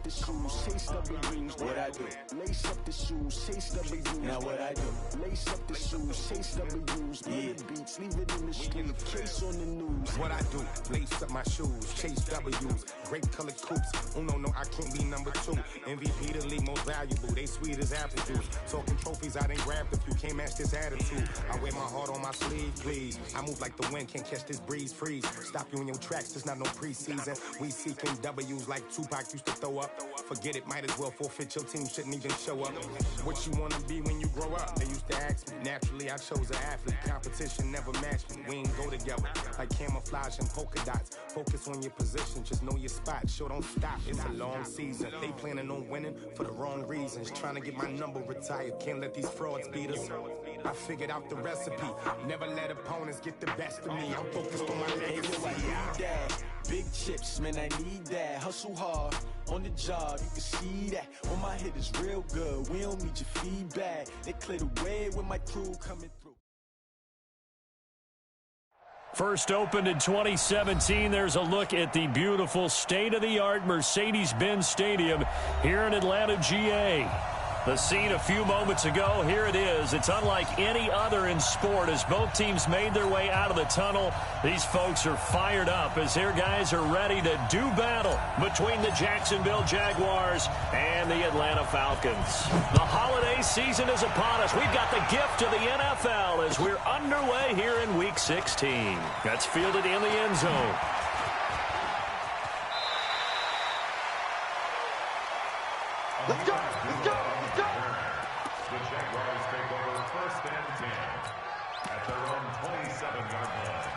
the shoes, chase W's. What I do? Lace up the shoes, chase W's. Now what I do? Lace up the shoes, chase W's. Yeah, beats, leave it in the street, case on the news. What I do? Lace up my shoes, chase W's. Great colored coops. Oh no, I can't be number 2. MVP the league most valuable. They sweet as apple juice. Talking trophies, I done grabbed a few. Can't match this attitude. I wear my heart on my sleeve, please. I move like the wind, can't catch this breeze. Freeze. Stop you in your tracks. There's not no preseason. We seeking W's like Tupac used to throw up. Forget it, might as well forfeit. Your team shouldn't even show up. What you wanna be when you grow up? They used to ask me. Naturally, I chose an athlete. Competition never matched me. We ain't go together like camouflage and polka dots. Focus on your position, just know your spot. Sure, don't stop. It's a long season. They planning on winning for the wrong reasons. Trying to get my number retired. Can't let these frauds beat us. I figured out the recipe. Never let opponents get the best of me. I'm focused on my legacy. I need that. Big chips, man, I need that. Hustle hard on the job, you can see that. On my hit is real good. We don't need your feedback. They clear the way with my crew coming through. First opened in 2017, there's a look at the beautiful state-of-the-art Mercedes-Benz Stadium here in Atlanta, GA. The scene a few moments ago, here it is. It's unlike any other in sport as both teams made their way out of the tunnel. These folks are fired up as their guys are ready to do battle between the Jacksonville Jaguars and the Atlanta Falcons. The holiday season is upon us. We've got the gift of the NFL as we're underway here in Week 16. That's fielded in the end zone. Let's go! Let's go! Let's go! The Jaguars take over first and 10 at their own 27-yard line.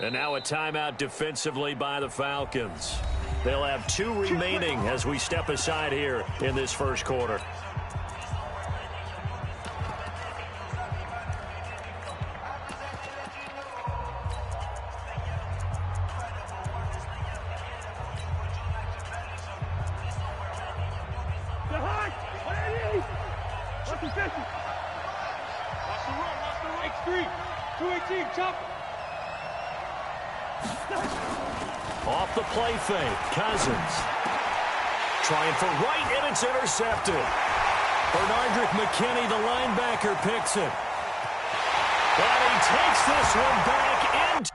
And now a timeout defensively by the Falcons. They'll have 2 remaining as we step aside here in this first quarter. Off the play fake, Cousins. Trying for right, and it's intercepted. Bernardrick McKinney, the linebacker, picks it. And he takes this one back into...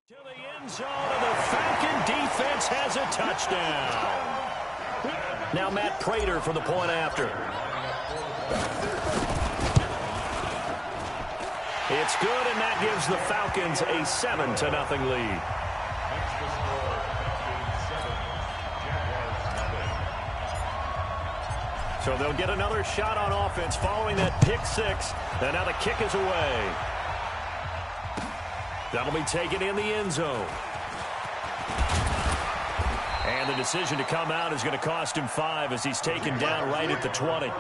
To the end zone, and the Falcon defense has a touchdown. Now Matt Prater for the point after. It's good, and that gives the Falcons a 7-0 lead. So they'll get another shot on offense following that pick 6, and now the kick is away. That'll be taken in the end zone. And the decision to come out is going to cost him 5 as he's taken down right at the 20.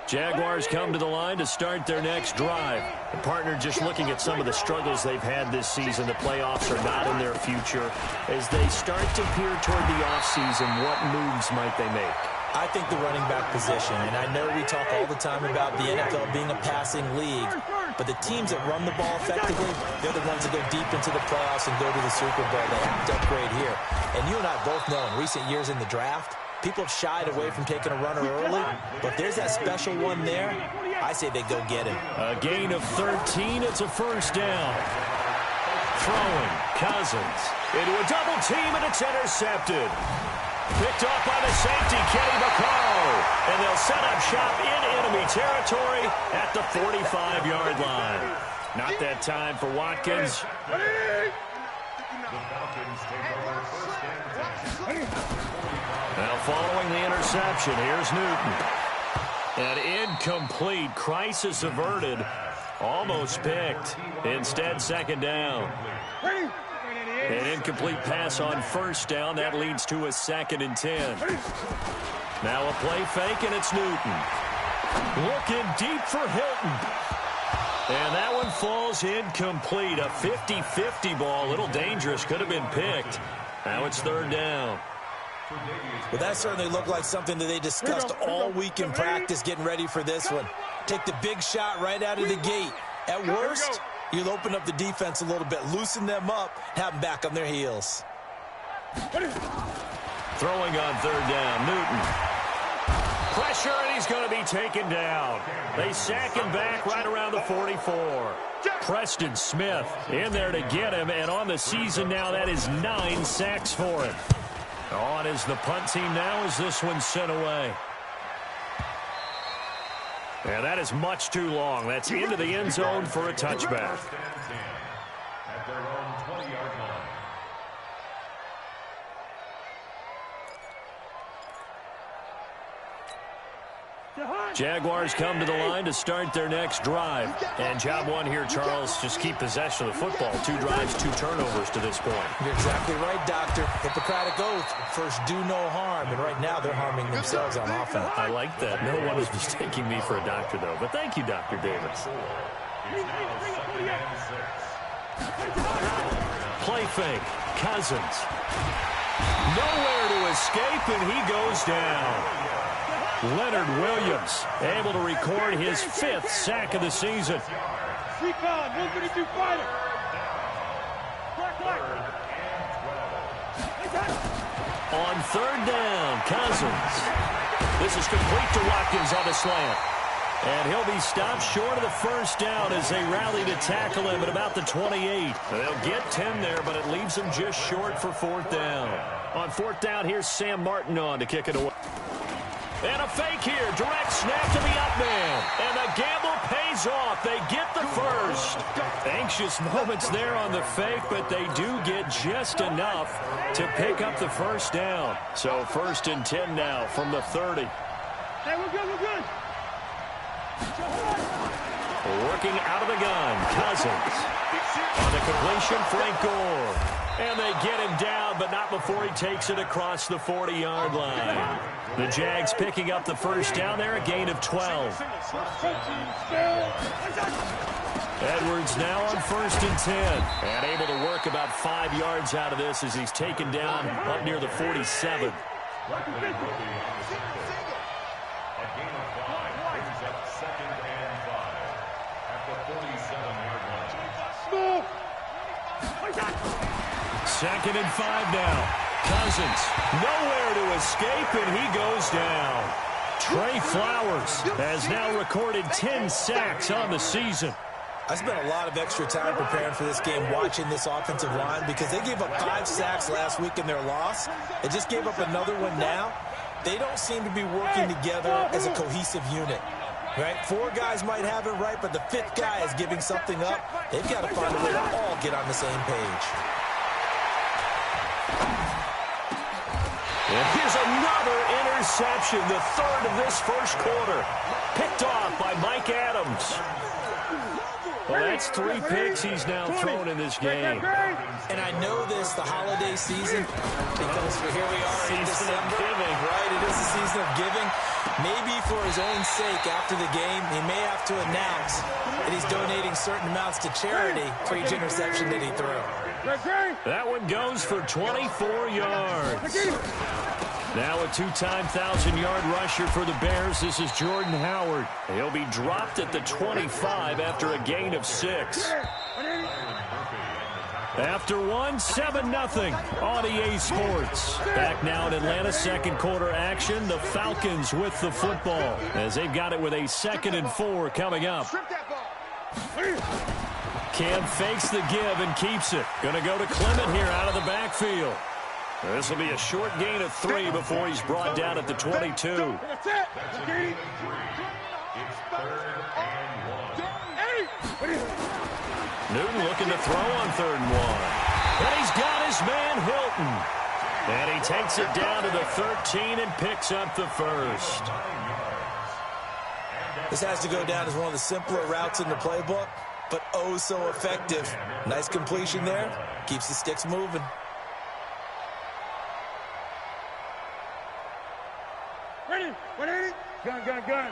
Jaguars come to the line to start their next drive. The partner just looking at some of the struggles they've had this season. The playoffs are not in their future. As they start to peer toward the offseason, what moves might they make? I think the running back position, and I know we talk all the time about the NFL being a passing league, But the teams that run the ball effectively, they're the ones that go deep into the playoffs and go to the Super Bowl. They have to upgrade here. And you and I both know in recent years in the draft, people have shied away from taking a runner early. But if there's that special one there, I say they go get him. A gain of 13. It's a first down. Throwing. Cousins into a double team, and it's intercepted. Picked off by the safety, Kenny Vaccaro. And they'll set up shop in enemy territory at the 45-yard line. Not that time for Watkins. Now following the interception, here's Newton. An incomplete. Crisis averted. Almost picked. Instead, second down. An incomplete pass on first down. That leads to a 2nd and 10. Now a play fake, and it's Newton. Looking deep for Hilton. And that one falls incomplete. A 50-50 ball. A little dangerous. Could have been picked. Now it's third down. Well, that certainly looked like something that they discussed all week in practice getting ready for this one. Take the big shot right out of the gate. At worst, you'll open up the defense a little bit, loosen them up, have them back on their heels. Throwing on third down, Newton. Pressure, and he's going to be taken down. They sack him back right around the 44. Preston Smith in there to get him, and on the season now, that is 9 sacks for him. On is the punt team now as this one's sent away. And that is much too long. That's into the end zone for a touchback. At their own 20-yard line. Jaguars come to the line to start their next drive. And job one here, Charles, just keep possession of the football. 2 drives, 2 turnovers to this point. You're exactly right, Doctor. Hippocratic oath. First, do no harm. And right now, they're harming themselves on offense. I like that. No one is mistaking me for a doctor, though. But thank you, Dr. Davis. Play fake. Cousins. Nowhere to escape, and he goes down. Leonard Williams able to record his 5th sack of the season. On third down, Cousins. This is complete to Watkins on the slant. And he'll be stopped short of the first down as they rally to tackle him at about the 28. They'll get 10 there, but it leaves them just short for 4th down. On 4th down, here's Sam Martin on to kick it away. And a fake here. Direct snap to the up man. And the gamble pays off. They get the first. Anxious moments there on the fake, but they do get just enough to pick up the first down. So 1st and 10 now from the 30. Hey, we're good. Working out of the gun, Cousins. On the completion, Frank Gore. And they get him down, but not before he takes it across the 40-yard line. The Jags picking up the first down there, a gain of 12. Edwards now on 1st and 10. And able to work about 5 yards out of this as he's taken down up near the 47. Second and 5 now. Cousins nowhere to escape, and he goes down. Trey Flowers has now recorded 10 sacks on the season. I spent a lot of extra time preparing for this game, watching this offensive line, because they gave up 5 sacks last week in their loss. They just gave up another one now. They don't seem to be working together as a cohesive unit. Right? 4 guys might have it right, but the 5th guy is giving something up. They've got to find a way to all get on the same page. And here's another interception, the 3rd of this first quarter. Picked off by Mike Adams. Well, that's 3 picks he's now thrown in this game. And I know this, the holiday season, because here we are in December. Right, it is the season of giving. Maybe for his own sake, after the game, he may have to announce that he's donating certain amounts to charity for each interception that he threw. That one goes for 24 yards. Now a two-time 1,000-yard rusher for the Bears. This is Jordan Howard. He'll be dropped at the 25 after a gain of 6. After 7-0 on EA Sports. Back now in Atlanta, second quarter action. The Falcons with the football as they've got it with a 2nd and 4 coming up. Cam fakes the give and keeps it. Going to go to Clement here out of the backfield. This will be a short gain of 3 before he's brought down at the 22. That's it. It's 3rd and 1. Newton looking to throw on 3rd and 1. And he's got his man Hilton. And he takes it down to the 13 and picks up the first. This has to go down as one of the simpler routes in the playbook, but oh so effective. Nice completion there. Keeps the sticks moving. Ready? Gun.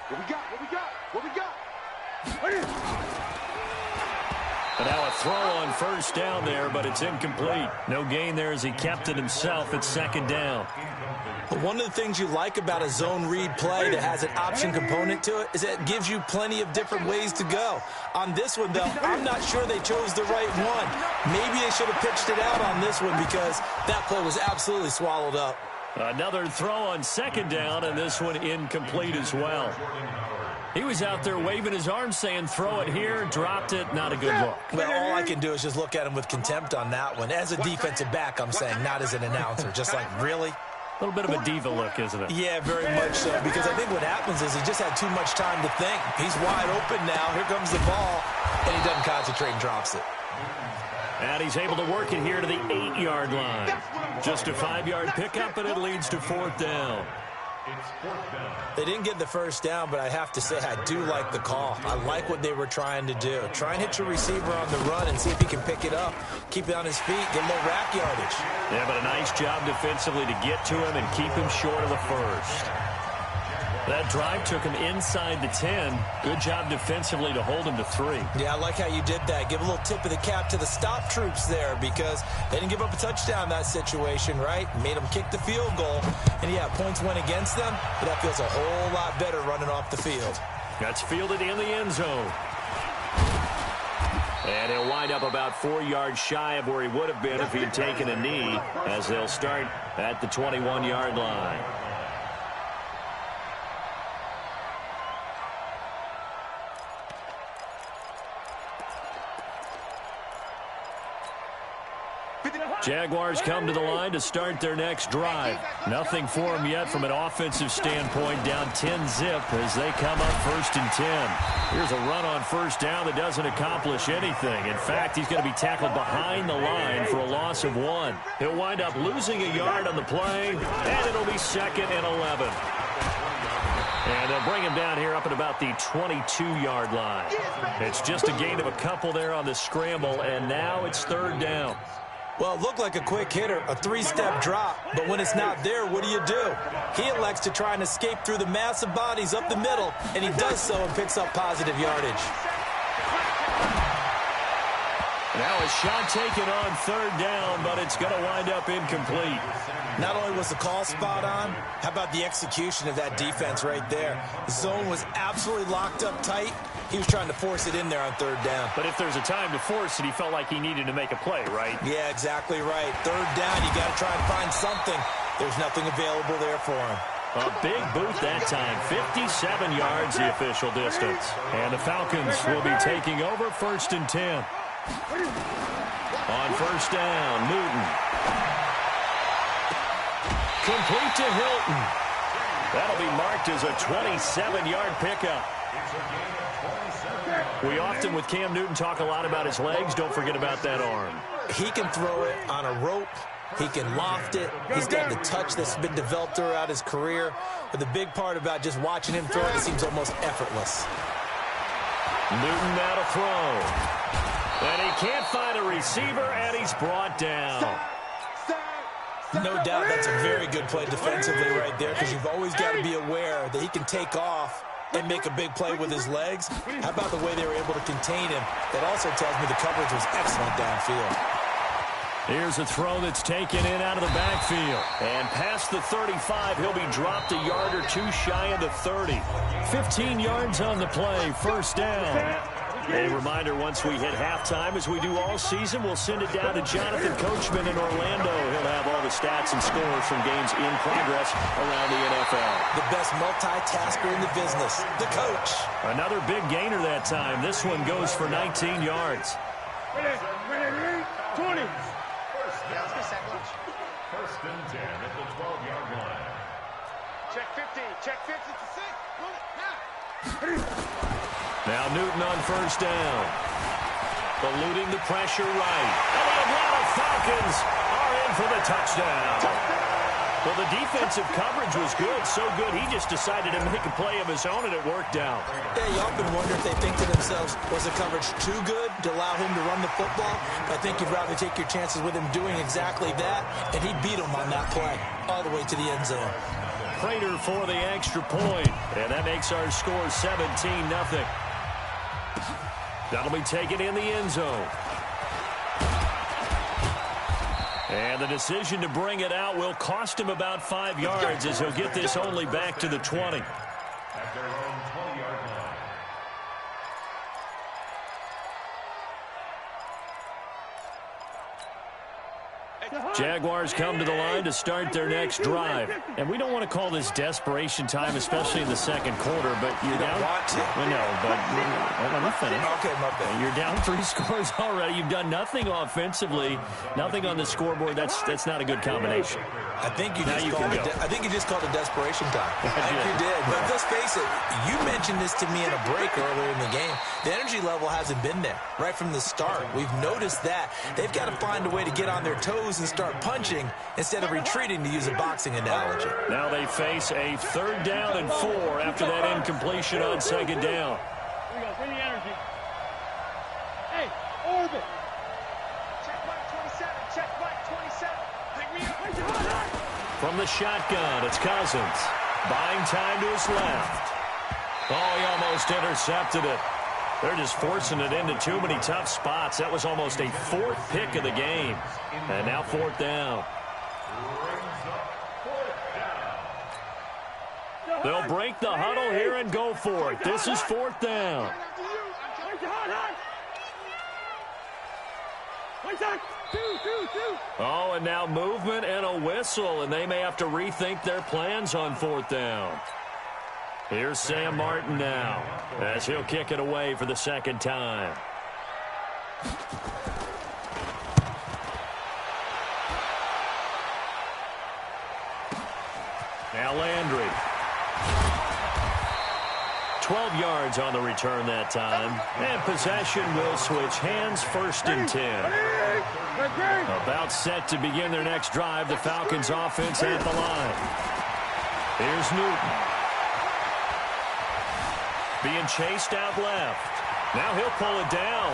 What we got? Ready? And now a throw on 1st down there, but it's incomplete. No gain there as he kept it himself at 2nd down. But one of the things you like about a zone read play that has an option component to it is that it gives you plenty of different ways to go. On this one, though, I'm not sure they chose the right one. Maybe they should have pitched it out on this one because that play was absolutely swallowed up. Another throw on 2nd down, and this one incomplete as well. He was out there waving his arms saying, throw it here, dropped it, not a good look. Well, all I can do is just look at him with contempt on that one. As a defensive back, I'm saying, not as an announcer. Just like, really? A little bit of a diva look, isn't it? Yeah, very much so, because I think what happens is he just had too much time to think. He's wide open now. Here comes the ball, and he doesn't concentrate and drops it. And he's able to work it here to the 8-yard line. Just a 5-yard pickup, and it leads to 4th down. They didn't get the 1st down, but I have to say I do like the call. I like what they were trying to do. Try and hit your receiver on the run and see if he can pick it up, keep it on his feet, get a little rack yardage. Yeah, but a nice job defensively to get to him and keep him short of the 1st. That drive took him inside the 10. Good job defensively to hold him to 3. Yeah, I like how you did that. Give a little tip of the cap to the stop troops there because they didn't give up a touchdown in that situation, right? Made them kick the field goal. And, yeah, points went against them, but that feels a whole lot better running off the field. That's fielded in the end zone. And he'll wind up about 4 yards shy of where he would have been if he had taken a knee, as they'll start at the 21-yard line. Jaguars come to the line to start their next drive. Nothing for them yet from an offensive standpoint, down 10-zip as they come up 1st and 10. Here's a run on 1st down that doesn't accomplish anything. In fact, he's going to be tackled behind the line for a loss of 1. He'll wind up losing a yard on the play, and it'll be 2nd and 11. And they'll bring him down here up at about the 22-yard line. It's just a gain of a couple there on the scramble, and now it's 3rd down. Well, it looked like a quick hitter, a 3-step drop, but when it's not there, what do? He elects to try and escape through the massive bodies up the middle, and he does so and picks up positive yardage. Now a shot taken on 3rd down, but it's going to wind up incomplete. Not only was the call spot on, how about the execution of that defense right there? The zone was absolutely locked up tight. He was trying to force it in there on 3rd down. But if there's a time to force it, he felt like he needed to make a play, right? Yeah, exactly right. 3rd down, you got to try and find something. There's nothing available there for him. A big boot that time, 57 yards the official distance. And the Falcons will be taking over 1st and 10. On 1st down, Newton. Complete to Hilton. That'll be marked as a 27-yard pickup. We often, with Cam Newton, talk a lot about his legs. Don't forget about that arm. He can throw it on a rope. He can loft it. He's got the touch that's been developed throughout his career. But the big part about just watching him throw it seems almost effortless. Newton now to throw. And he can't find a receiver, and he's brought down. No doubt that's a very good play defensively right there because you've always got to be aware that he can take off and make a big play with his legs. How about the way they were able to contain him? That also tells me the coverage was excellent downfield. Here's a throw that's taken in out of the backfield. And past the 35, he'll be dropped a yard or two shy of the 30. 15 yards on the play, first down. A reminder, once we hit halftime, as we do all season, we'll send it down to Jonathan Coachman in Orlando. He'll have all the stats and scores from games in progress around the NFL. The best multitasker in the business, the coach. Another big gainer that time. This one goes for 19 yards. 20. First and 10 at the 12-yard line. Check 50. Check 50 to 6. Now. Now Newton on first down. Eluding the pressure right. And the Atlanta Falcons are in for the touchdown. Well, the defensive coverage was good. So good, he just decided to make a play of his own, and it worked out. Yeah, you often wonder if they think to themselves, was the coverage too good to allow him to run the football? I think you'd rather take your chances with him doing exactly that, and he beat him on that play all the way to the end zone. Prater for the extra point, and that makes our score 17-0. That'll be taken in the end zone. And the decision to bring it out will cost him about 5 yards, as he'll get this only back to the 20. At their own 20-yard line. Jaguars come to the line to start their next drive. And we don't want to call this desperation time, especially in the second quarter, but you're down. Want to. I know, but let me finish. Okay, my bad. You're down 3 scores already. You've done nothing offensively, nothing on the scoreboard. That's not a good combination. I think you just called it desperation time. I think you did. But let's face it, you mentioned this to me in a break earlier in the game. The energy level hasn't been there right from the start. We've noticed that. They've got to find a way to get on their toes and start punching instead of retreating, to use a boxing analogy. Now they face a 3rd down and 4 after that incompletion on 2nd down. Here we go. Bring the energy. Hey, orbit. Check right 27. Check right 27. From the shotgun, it's Cousins. Buying time to his left. Oh, he almost intercepted it. They're just forcing it into too many tough spots. That was almost a 4th pick of the game. And now 4th down. They'll break the huddle here and go for it. This is 4th down. Oh, and now movement and a whistle, and they may have to rethink their plans on 4th down. Here's Sam Martin now, as he'll kick it away for the 2nd time. Now Landry. 12 yards on the return that time. And possession will switch hands, 1st and 10. About set to begin their next drive. The Falcons offense at the line. Here's Newton. Being chased out left. Now he'll pull it down.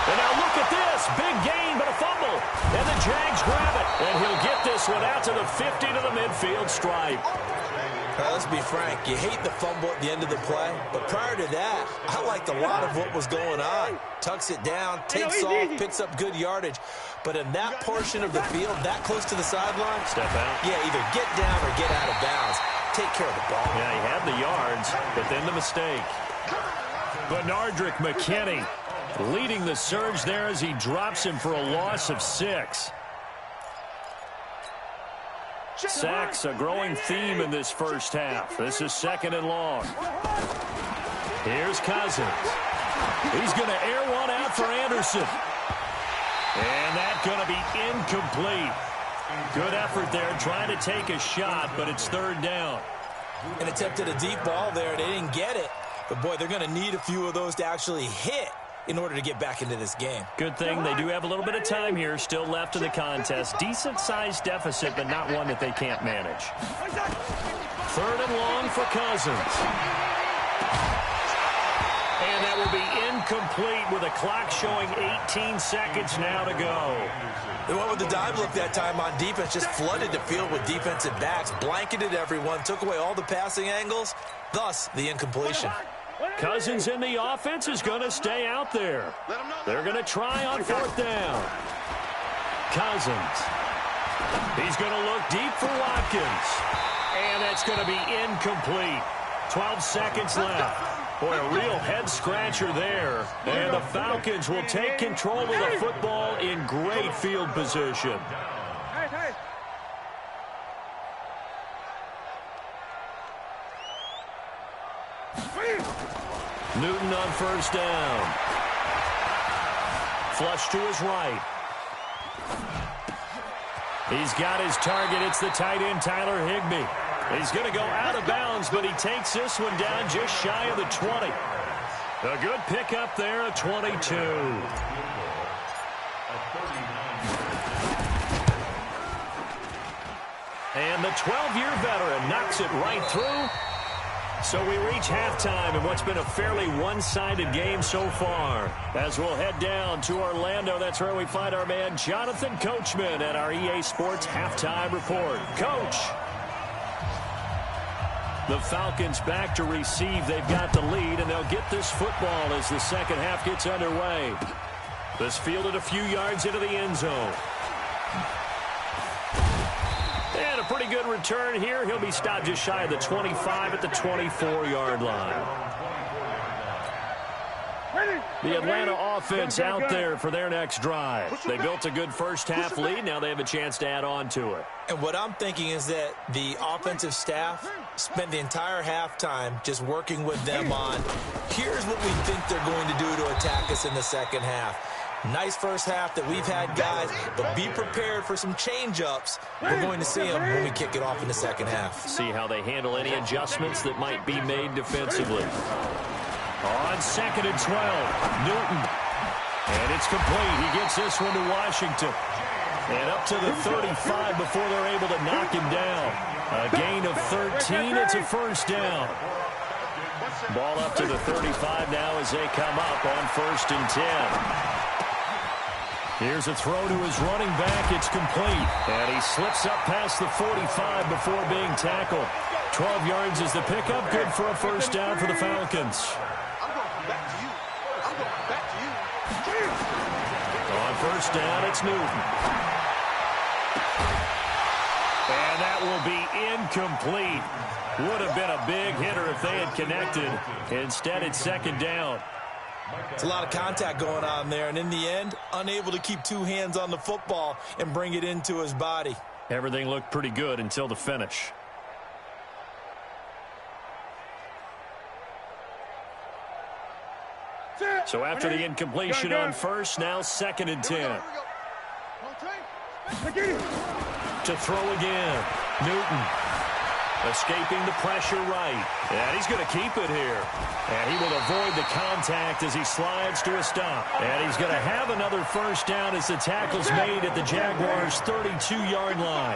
And now look at this. Big gain, but a fumble. And the Jags grab it. And he'll get this one out to the 50 to the midfield stripe. Let's be frank, you hate the fumble at the end of the play, but prior to that, I liked a lot of what was going on. Tucks it down, takes off, picks up good yardage. But in that portion of the field, that close to the sideline, step out. Yeah, either get down or get out of bounds. Take care of the ball. Yeah, he had the yards, but then the mistake. Benardrick McKinney leading the surge there as he drops him for a loss of 6. Sacks, a growing theme in this first half. This is 2nd and long. Here's Cousins. He's going to air one out for Anderson. And that's going to be incomplete. Good effort there, trying to take a shot, but it's 3rd down. And attempted a deep ball there. They didn't get it. But, boy, they're going to need a few of those to actually hit in order to get back into this game. Good thing they do have a little bit of time here still left in the contest. Decent-sized deficit, but not one that they can't manage. 3rd and long for Cousins. And that will be incomplete with a clock showing 18 seconds now to go. They went with the dime look that time on defense, just flooded the field with defensive backs, blanketed everyone, took away all the passing angles, thus the incompletion. Cousins in the offense is going to stay out there. They're going to try on fourth down. Cousins. He's going to look deep for Watkins. And that's going to be incomplete. 12 seconds left. Boy, a real head-scratcher there. And the Falcons will take control of the football in great field position. Newton on first down. Flush to his right. He's got his target. It's the tight end, Tyler Higbee. He's going to go out of bounds, but he takes this one down just shy of the 20. A good pickup there, a 22. And the 12-year veteran knocks it right through. So we reach halftime in what's been a fairly one-sided game so far. As we'll head down to Orlando, that's where we find our man Jonathan Coachman at our EA Sports Halftime Report. Coach. The Falcons back to receive. They've got the lead, and they'll get this football as the second half gets underway. This fielded a few yards into the end zone. And a pretty good return here. He'll be stopped just shy of the 25 at the 24-yard line. The Atlanta offense out there for their next drive. They built a good first-half lead. Now they have a chance to add on to it. And what I'm thinking is that the offensive staff spent the entire halftime just working with them on, here's what we think they're going to do to attack us in the second half. Nice first half that we've had, guys, but be prepared for some change-ups. We're going to see them when we kick it off in the second half. See how they handle any adjustments that might be made defensively. On 2nd and 12, Newton. And it's complete. He gets this one to Washington. And up to the 35 before they're able to knock him down. A gain of 13. It's a first down. Ball up to the 35 now as they come up on 1st and 10. Here's a throw to his running back. It's complete. And he slips up past the 45 before being tackled. 12 yards is the pickup. Good for a first down for the Falcons. On first down, it's Newton. And that will be incomplete. Would have been a big hitter if they had connected. Instead, it's 2nd down. It's a lot of contact going on there, and in the end, unable to keep two hands on the football and bring it into his body. Everything looked pretty good until the finish. So after the incompletion on first, now 2nd and 10. To throw again. Newton. Escaping the pressure right. And he's going to keep it here. And he will avoid the contact as he slides to a stop. And he's going to have another first down as the tackle's made at the Jaguars' 32-yard line.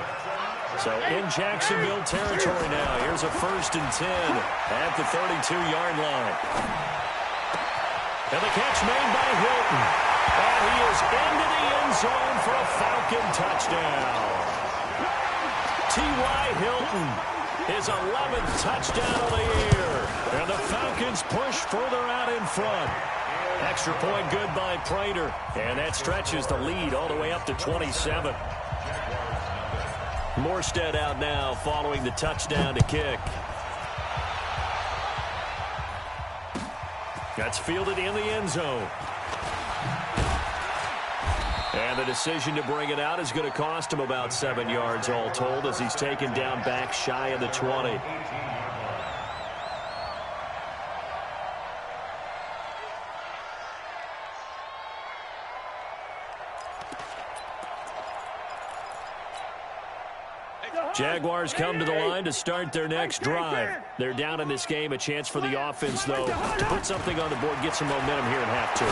So in Jacksonville territory now. Here's a 1st and 10 at the 32-yard line. And the catch made by Hilton. And he is into the end zone for a Falcon touchdown. T.Y. Hilton. His 11th touchdown of the year. And the Falcons push further out in front. Extra point good by Prater. And that stretches the lead all the way up to 27. Morstead out now following the touchdown to kick. That's fielded in the end zone. And the decision to bring it out is going to cost him about 7 yards all told as he's taken down back shy of the 20. Jaguars come to the line to start their next drive. They're down in this game. A chance for the offense, though, to put something on the board, get some momentum here in half 2.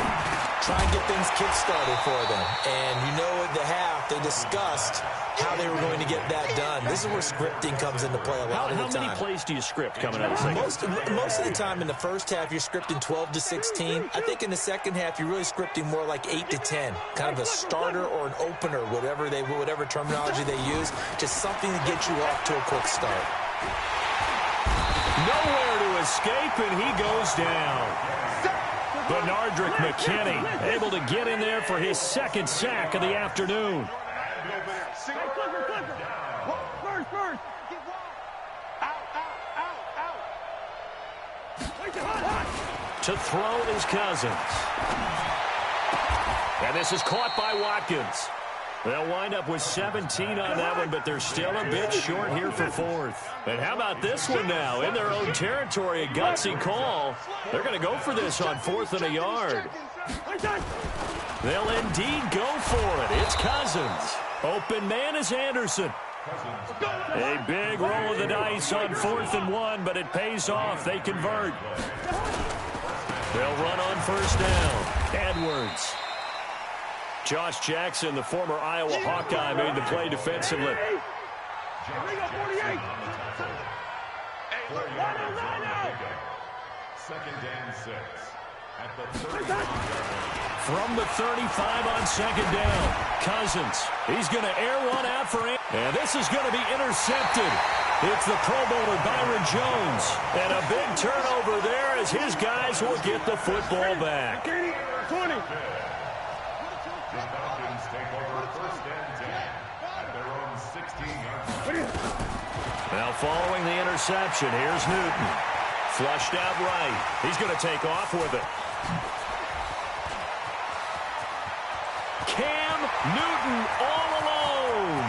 Try and get things kick-started for them. And you know at the half, they discussed how they were going to get that done. This is where scripting comes into play a lot of the time. How many plays do you script coming out of the second? Most of the time in the first half, you're scripting 12 to 16. I think in the second half, you're really scripting more like 8 to 10. Kind of a starter or an opener, whatever terminology they use. Just something to get you off to a quick start. Nowhere to escape, and he goes down. Bernardrick McKinney able to get in there for his second sack of the afternoon. To throw is Cousins. And this is caught by Watkins. They'll wind up with 17 on that one, but they're still a bit short here for fourth. And how about this one now? In their own territory, a gutsy call. They're going to go for this on 4th and a yard. They'll indeed go for it. It's Cousins. Open man is Anderson. A big roll of the dice on 4th and 1, but it pays off. They convert. They'll run on first down. Edwards. Josh Jackson, the former Iowa Hawkeye, made the play defensively. Second and 6 at the 30. From the 35 on second down, Cousins. He's going to air one out for him. And this is going to be intercepted. It's the Pro Bowler Byron Jones. And a big turnover there as his guys will get the football back. 20. The Falcons take over first and 10 at their own 16-yard line. Now following the interception, here's Newton. Flushed out right. He's going to take off with it. Cam Newton all alone.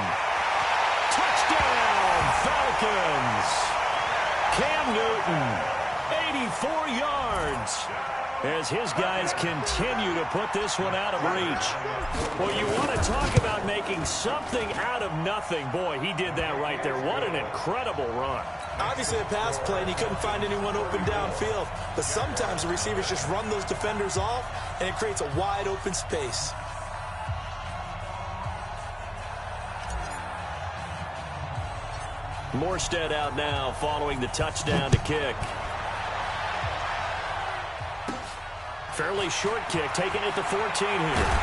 Touchdown, Falcons. Cam Newton, 84 yards. As his guys continue to put this one out of reach. Well, you want to talk about making something out of nothing. Boy, he did that right there. What an incredible run. Obviously a pass play, and he couldn't find anyone open downfield. But sometimes the receivers just run those defenders off, and it creates a wide open space. Morstead out now following the touchdown to kick. Fairly short kick, taken at the 14 here.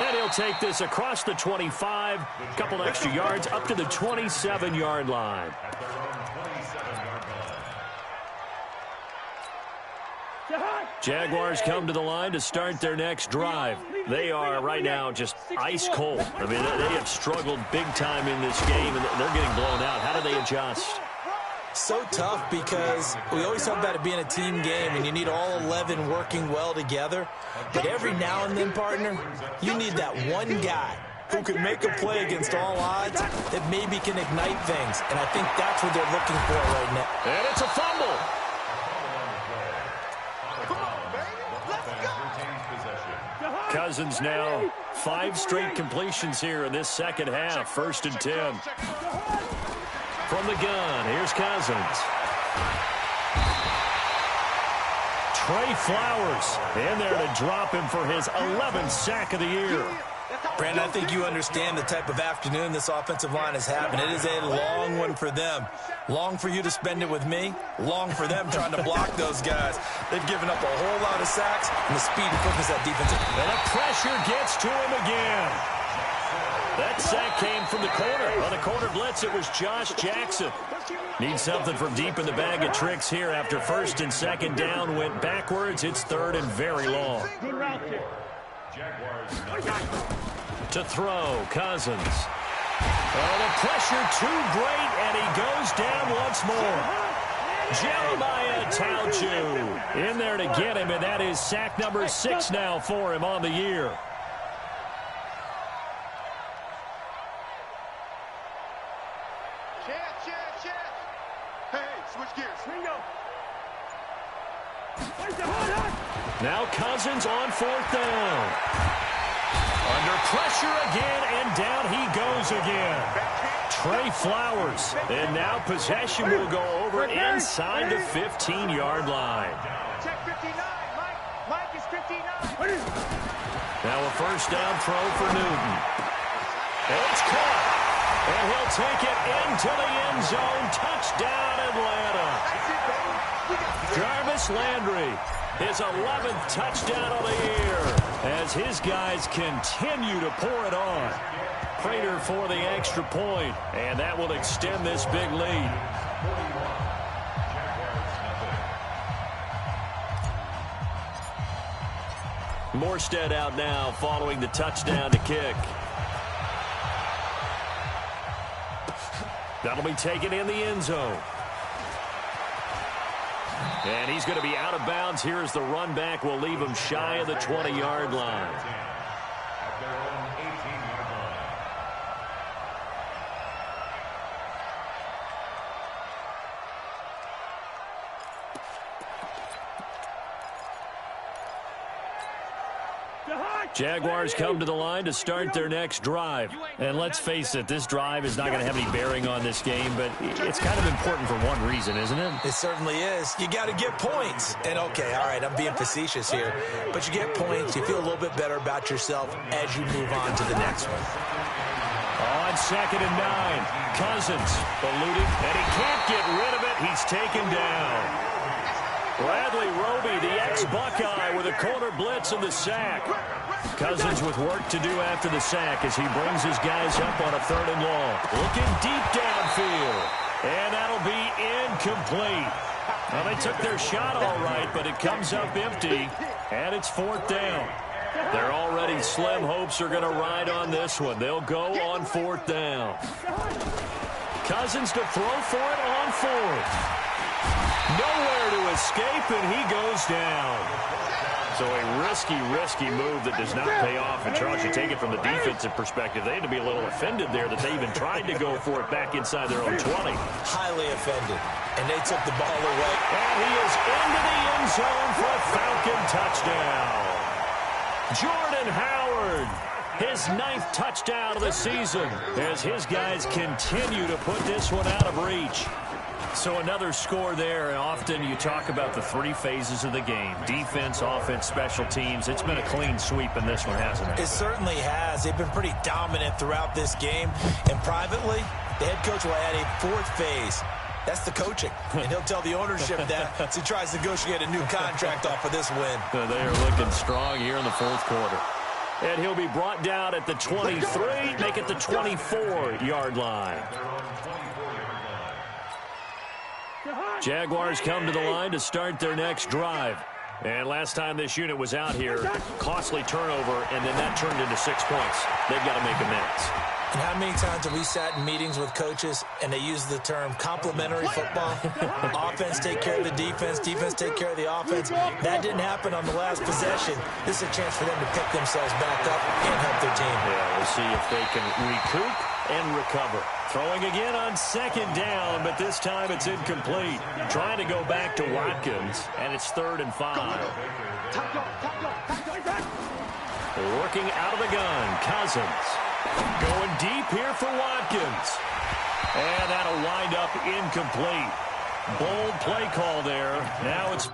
And he'll take this across the 25, a couple extra yards, up to the 27-yard line. Jaguars come to the line to start their next drive. They are right now just ice cold. I mean, they have struggled big time in this game, and they're getting blown out. How do they adjust? So tough because we always talk about it being a team game and you need all 11 working well together. But every now and then, partner, you need that one guy who can make a play against all odds that maybe can ignite things. And I think that's what they're looking for right now. And it's a fumble. Cousins now 5 straight completions here in this second half. 1st and 10. From the gun, here's Cousins. Trey Flowers in there to drop him for his 11th sack of the year. Brandon, I think you understand the type of afternoon this offensive line is having. It is a long one for them. Long for you to spend it with me. Long for them trying to block those guys. They've given up a whole lot of sacks, and the speed and quickness that defensive. And the pressure gets to him again. That sack came from the corner. On the corner blitz, it was Josh Jackson. Needs something from deep in the bag of tricks here after 1st and 2nd down. Went backwards. It's 3rd and very long. To throw, Cousins. Oh, the pressure too great, and he goes down once more. Jeremiah Tauchu in there to get him, and that is sack number 6 now for him on the year. Now Cousins on 4th down. Under pressure again, and down he goes again. Trey Flowers. And now possession will go over inside the 15-yard line. Check 59. Mike is 59. Now a 1st down throw for Newton. And it's caught. And he'll take it into the end zone. Touchdown, Atlanta. Jarvis Landry, his 11th touchdown of the year, as his guys continue to pour it on. Prater for the extra point, and that will extend this big lead. Morstead out now following the touchdown to kick. That'll be taken in the end zone. And he's going to be out of bounds. Here's the run back. Will leave him shy of the 20-yard line. At their own 18-yard line. Jaguars come to the line to start their next drive. And let's face it, this drive is not going to have any bearing on this game, but it's kind of important for one reason, isn't it? It certainly is. You got to get points. And, okay, all right, I'm being facetious here, but you get points, you feel a little bit better about yourself as you move on to the next one. On 2nd and 9, Cousins eluding, and he can't get rid of it. He's taken down. Bradley Roby, the ex-Buckeye, with a corner blitz and the sack. Cousins with work to do after the sack as he brings his guys up on a 3rd and long. Looking deep downfield. And that'll be incomplete. Well, they took their shot all right, but it comes up empty, and it's 4th down. Their already slim hopes are going to ride on this one. They'll go on 4th down. Cousins to throw for it on 4th. Nowhere to escape, and he goes down. So a risky move that does not pay off. And Charles, you take it from the defensive perspective, they had to be a little offended there that they even tried to go for it back inside their own 20. Highly offended. And they took the ball away. And he is into the end zone for a Falcon touchdown. Jordan Howard, his 9th touchdown of the season, as his guys continue to put this one out of reach. So another score there, and often you talk about the 3 phases of the game. Defense, offense, special teams. It's been a clean sweep in this one, hasn't it? It certainly has. They've been pretty dominant throughout this game. And privately, the head coach will add a 4th phase. That's the coaching. And he'll tell the ownership that as he tries to negotiate a new contract off of this win. They are looking strong here in the 4th quarter. And he'll be brought down at the 23, make it the 24-yard line. Jaguars come to the line to start their next drive. And last time this unit was out here, costly turnover, and then that turned into 6 points. They've got to make amends. And how many times have we sat in meetings with coaches and they use the term complementary football? Offense take care of the defense, defense take care of the offense. That didn't happen on the last possession. This is a chance for them to pick themselves back up and help their team. Yeah, we'll see if they can recoup and recover. Throwing again on 2nd down, but this time it's incomplete. Trying to go back to Watkins, and it's 3rd and 5. Working out of the gun, Cousins. Going deep here for Watkins. And that'll wind up incomplete. Bold play call there. Now it's...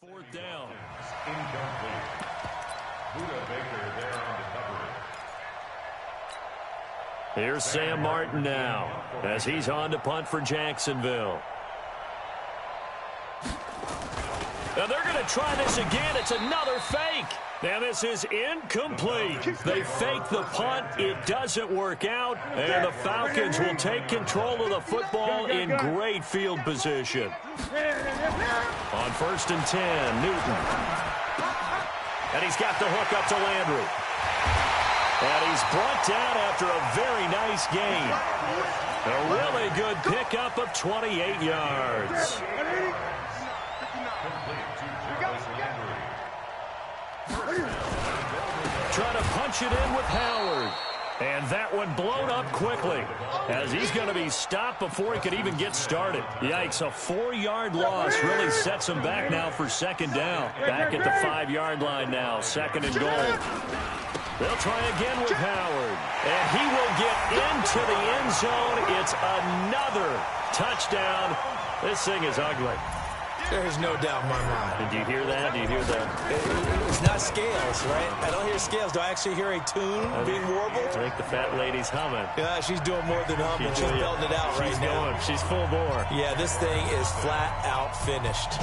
Fourth down. Incomplete. Buda Baker there on the coverage. Here's Sam Martin now as he's on to punt for Jacksonville. Now they're going to try this again. It's another fake. Now this is incomplete. They fake the punt. It doesn't work out. And the Falcons will take control of the football in great field position. On 1st and 10, Newton. And he's got the hook up to Landry. And he's brought down after a very nice gain. A really good pickup of 28 yards. Trying to punch it in with Howard. And that one blown up quickly as he's going to be stopped before he could even get started. Yikes, a 4-yard loss really sets him back now for 2nd down. Back at the 5-yard line now, 2nd and goal. They'll try again with Howard. And he will get into the end zone. It's another touchdown. This thing is ugly. There's no doubt in my mind. Did you hear that? Do you hear that? It's not scales, right? I don't hear scales. Do I actually hear a tune being warbled? I think the fat lady's humming. Yeah, she's doing more than humming. She's belting it out right now. She's full bore. Yeah, this thing is flat out finished.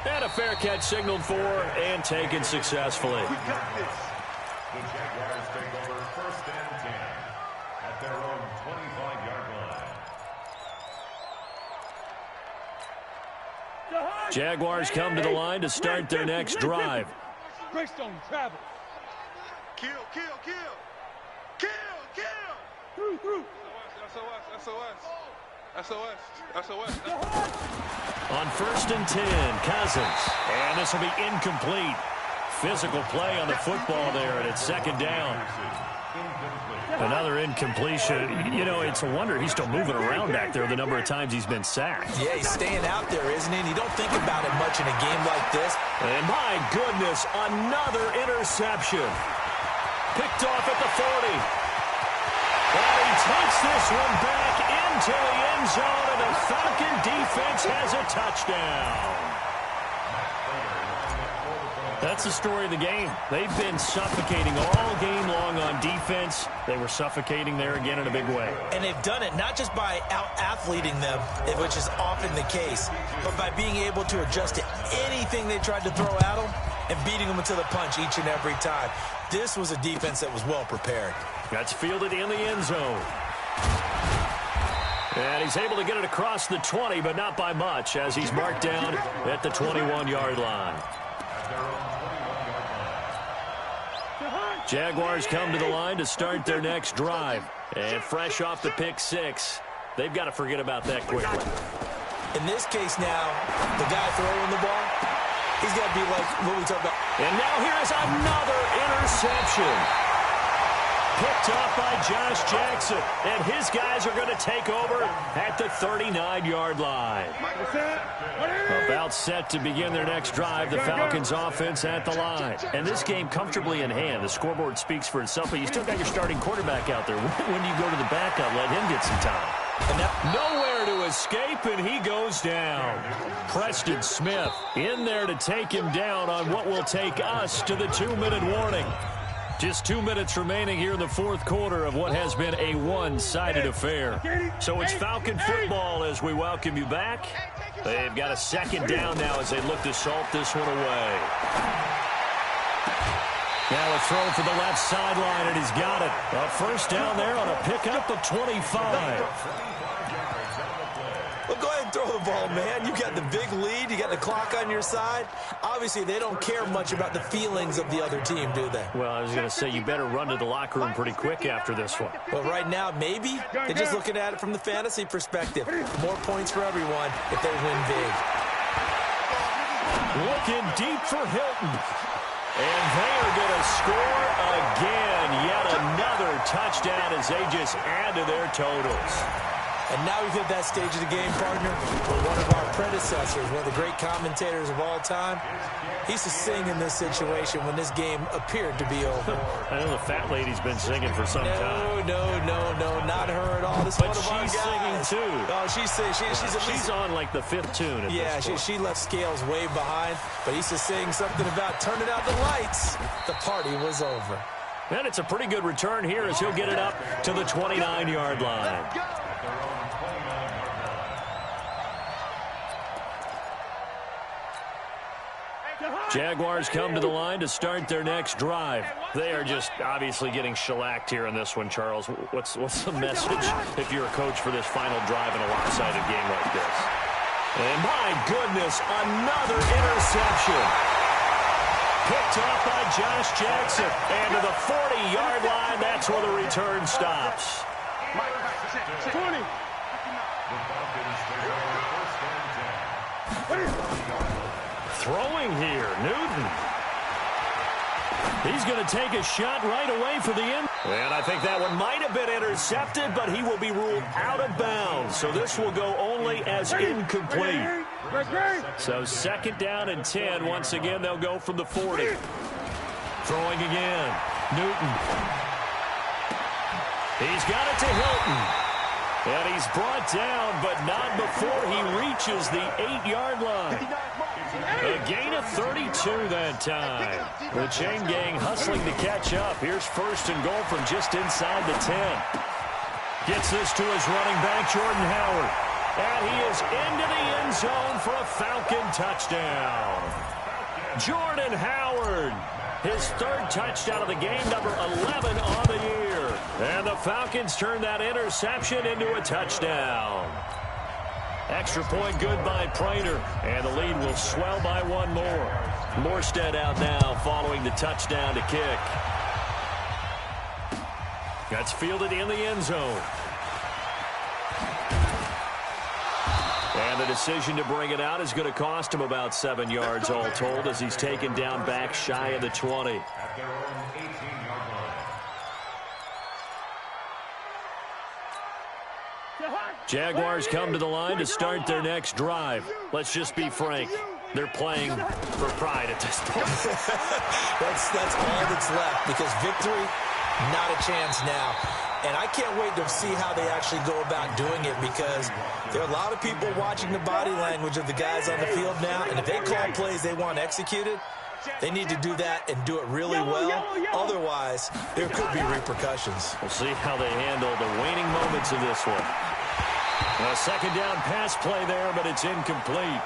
And a fair catch signaled for and taken successfully. We got this. The Jaguars take over 1st and 10 at their own 25-yard line. Jaguars come to the line to start their next drive. Greystone travel. Kill, kill, kill. Kill, kill. Through. SOS. On 1st and 10, Cousins. And this will be incomplete. Physical play on the football there, and it's 2nd down. Another incompletion. You know, it's a wonder he's still moving around back there the number of times he's been sacked. Yeah, he's staying out there, isn't he? And you don't think about it much in a game like this. And my goodness, another interception. Picked off at the 40. And he takes this one back into the end zone, and the Falcon defense has a touchdown. That's the story of the game. They've been suffocating all game long on defense. They were suffocating there again in a big way. And they've done it not just by out-athleting them, which is often the case, but by being able to adjust to anything they tried to throw at them and beating them into the punch each and every time. This was a defense that was well prepared. That's fielded in the end zone. And he's able to get it across the 20, but not by much, as he's marked down at the 21-yard line. Jaguars come to the line to start their next drive. And fresh off the pick 6, they've got to forget about that quickly. In this case now, the guy throwing the ball, he's got to be like what we talked about. And now here is another interception. Picked off by Josh Jackson. And his guys are going to take over at the 39-yard line. About set to begin their next drive, the Falcons offense at the line. And this game comfortably in hand. The scoreboard speaks for itself, but you still got your starting quarterback out there. When do you go to the backup, let him get some time? And nowhere to escape, and he goes down. Preston Smith in there to take him down on what will take us to the 2-minute warning. Just 2 minutes remaining here in the 4th quarter of what has been a one-sided affair. So it's Falcon football as we welcome you back. They've got a 2nd down now as they look to salt this one away. Now a throw for the left sideline, and he's got it. A 1st down there on a pickup of 25. Well, go ahead and throw the ball, man. You got the big lead. You got the clock on your side. Obviously, they don't care much about the feelings of the other team, do they? Well, I was going to say, you better run to the locker room pretty quick after this one. But right now, maybe they're just looking at it from the fantasy perspective. More points for everyone if they win big. Looking deep for Hilton. And they are going to score again. Yet another touchdown as they just add to their totals. And now we've hit that stage of the game, partner, where one of our predecessors, one of the great commentators of all time, he used to sing in this situation when this game appeared to be over. I know the fat lady's been singing for some time. No, not her at all. This but one of our she's guys. singing, too. Oh, she's on, like, the 5th tune at this point. She left Scales way behind, but he used to sing something about turning out the lights. The party was over. And it's a pretty good return here as he'll get it up to the 29-yard line. Jaguars come to the line to start their next drive. They are just obviously getting shellacked here in this one, Charles. What's the message if you're a coach for this final drive in a lopsided game like this? And my goodness, another interception. Picked off by Josh Jackson. And to the 40-yard line, that's where the return stops. 20. Throwing here, Newton. He's going to take a shot right away for the end. And I think that one might have been intercepted, but he will be ruled out of bounds. So this will go only as incomplete. So second down and 10. Once again, they'll go from the 40. Throwing again. Newton. He's got it to Hilton. And he's brought down, but not before he reaches the 8-yard line. A gain of 32 that time. The chain gang hustling to catch up. Here's first and goal from just inside the 10. Gets this to his running back, Jordan Howard. And he is into the end zone for a Falcon touchdown. Jordan Howard, his third touchdown of the game, number 11 on the year. And the Falcons turn that interception into a touchdown. Extra point good by Prater, and the lead will swell by one more. Morstead out now following the touchdown to kick. That's fielded in the end zone. And the decision to bring it out is going to cost him about 7 yards all told as he's taken down back shy of the 20. At their own 18-yard line. Jaguars come to the line to start their next drive. Let's just be frank. They're playing for pride at this point. that's all that's left, because victory, not a chance now. And I can't wait to see how they actually go about doing it, because there are a lot of people watching the body language of the guys on the field now, and if they call plays they want executed, they need to do that and do it really well. Otherwise, there could be repercussions. We'll see how they handle the waning moments of this one. A second down pass play there, but it's incomplete.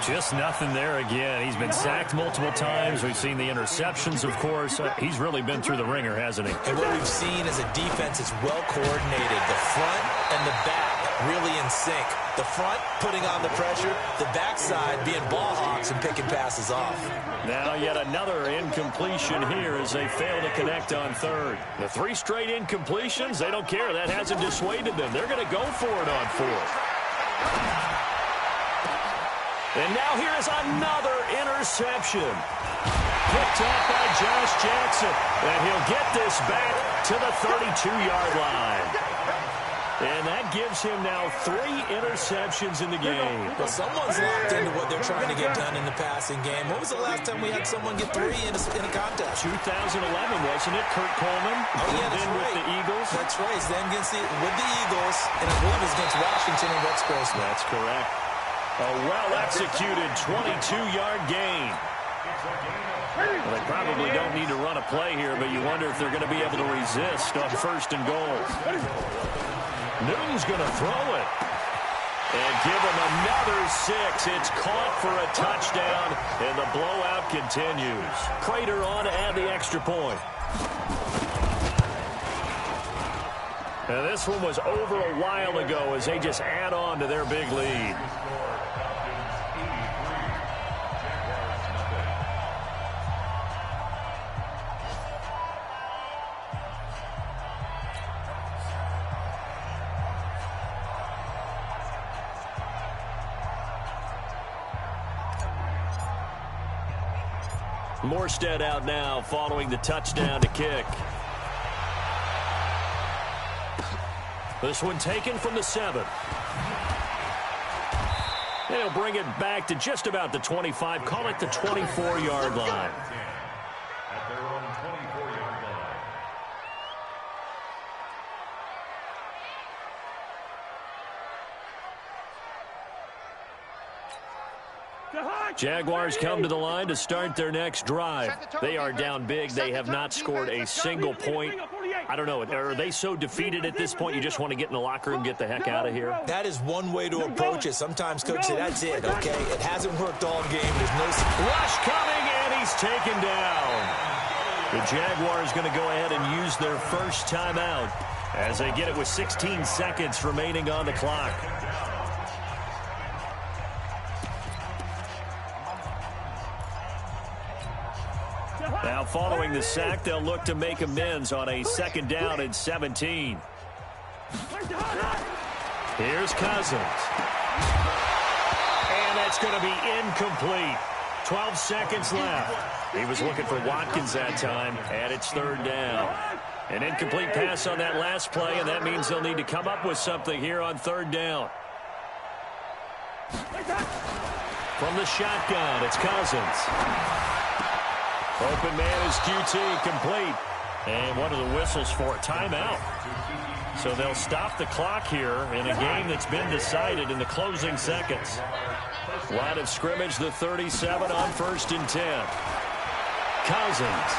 Just nothing there again. He's been sacked multiple times. We've seen the interceptions, of course. He's really been through the ringer, hasn't he? And what we've seen is a defense that's well coordinated. The front and the back really in sync. The front putting on the pressure, the backside being ball hawks and picking passes off. Now yet another incompletion here as they fail to connect on third. The 3 straight incompletions, they don't care. That hasn't dissuaded them. They're going to go for it on fourth. And now here is another interception. Picked off by Josh Jackson. And he'll get this back to the 32-yard line. And that gives him now 3 interceptions in the game. Well, someone's locked into what they're trying to get done in the passing game. When was the last time we had someone get 3 in a contest? 2011, wasn't it? Kurt Coleman. Oh, yeah, that's then right. With the Eagles. That's right. He's then with the Eagles, and I believe it was against Washington and Rex Grossman. That's correct. A well-executed 22-yard gain. Well, they probably don't need to run a play here, but you wonder if they're going to be able to resist on first and goal. Newton's going to throw it. And give him another 6. It's caught for a touchdown, and the blowout continues. Prater on to add the extra point. Now, this one was over a while ago as they just add on to their big lead. Morstead out now following the touchdown to kick. This one taken from the 7. They'll bring it back to just about the 25. Call it the 24-yard line. At their own 24-yard line. Jaguars come to the line to start their next drive. They are down big. They have not scored a single point. I don't know. Are they so defeated at this point you just want to get in the locker room, get the heck out of here? That is one way to approach it. Sometimes, Coach, say that's it, okay? It hasn't worked all game. There's no... Rush coming, and he's taken down. The Jaguars going to go ahead and use their first timeout as they get it with 16 seconds remaining on the clock. Now, following the sack, they'll look to make amends on a second down and 17. Here's Cousins. And that's going to be incomplete. 12 seconds left. He was looking for Watkins that time, and it's third down. An incomplete pass on that last play, and that means they'll need to come up with something here on third down. From the shotgun, it's Cousins. Open man is QT, complete. And what are the whistles for? Timeout. So they'll stop the clock here in a game that's been decided in the closing seconds. Line of scrimmage, the 37 on 1st and 10. Cousins.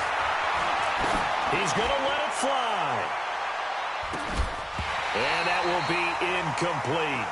He's going to let it fly. And that will be incomplete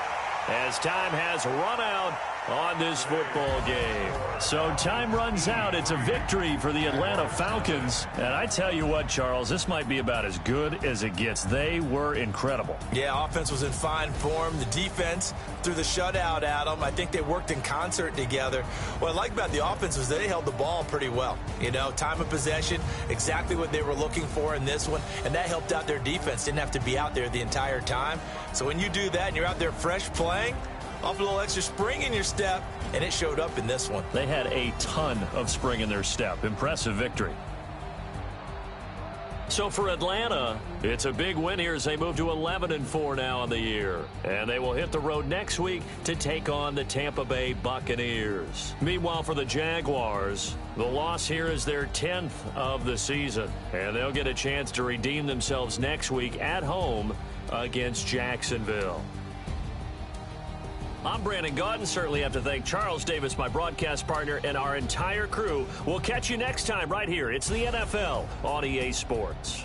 as time has run out on this football game. So time runs out. It's a victory for the Atlanta Falcons. And I tell you what, Charles, this might be about as good as it gets. They were incredible. Yeah, offense was in fine form. The defense threw the shutout at them. I think they worked in concert together. What I like about the offense was they held the ball pretty well. You know, time of possession, exactly what they were looking for in this one. And that helped out their defense. Didn't have to be out there the entire time. So when you do that and you're out there fresh playing, off a little extra spring in your step, and it showed up in this one. They had a ton of spring in their step. Impressive victory. So for Atlanta, it's a big win here as they move to 11-4 now on the year. And they will hit the road next week to take on the Tampa Bay Buccaneers. Meanwhile, for the Jaguars, the loss here is their 10th of the season. And they'll get a chance to redeem themselves next week at home against Jacksonville. I'm Brandon Gaudin. Certainly have to thank Charles Davis, my broadcast partner, and our entire crew. We'll catch you next time right here. It's the NFL on EA Sports.